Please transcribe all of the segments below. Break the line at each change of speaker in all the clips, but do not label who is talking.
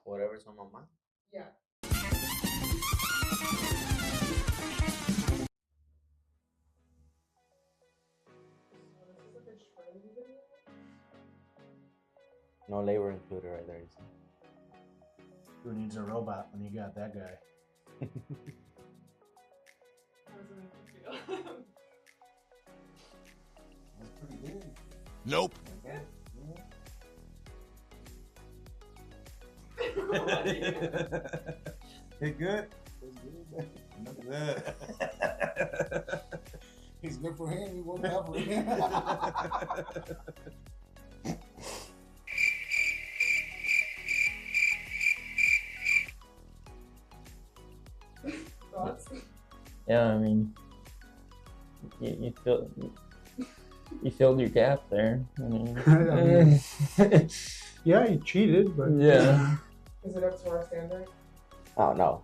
whatever's on my mind.
Yeah.
No labor included right there, you see.
Who needs a robot when you got that guy?
That's pretty good.
Nope.
Yeah. It good? Look at that. He's good for him. He won't have for him.
Thoughts?
Yeah, I mean, you filled your gap there. I mean,
Yeah, he cheated, but
yeah.
Is it up to our standard?
Oh no.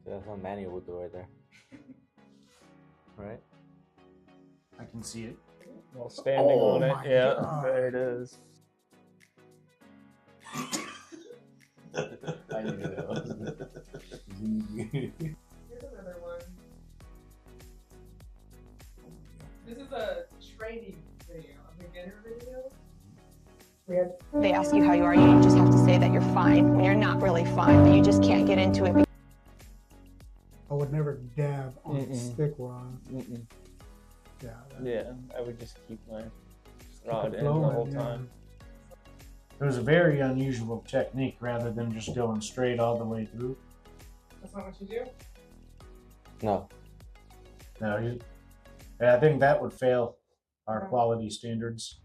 That's what Manny would do right there. Right?
I can see it.
Well, standing
Oh
on it.
my
Yeah,
God.
there it is.
I knew that was
Here's another one. This is a training video, a beginner video. We had
They ask you how you are, you just have to say that you're fine when you're not really fine, but you just can't get into it.
I would never dab on stick rod. Yeah.
Yeah, I would just keep my
keep
rod
it
in the
flowing,
whole
yeah.
time.
It was a very unusual technique rather than just going straight all the way through.
That's not what you do?
No.
No, I think that would fail our quality standards.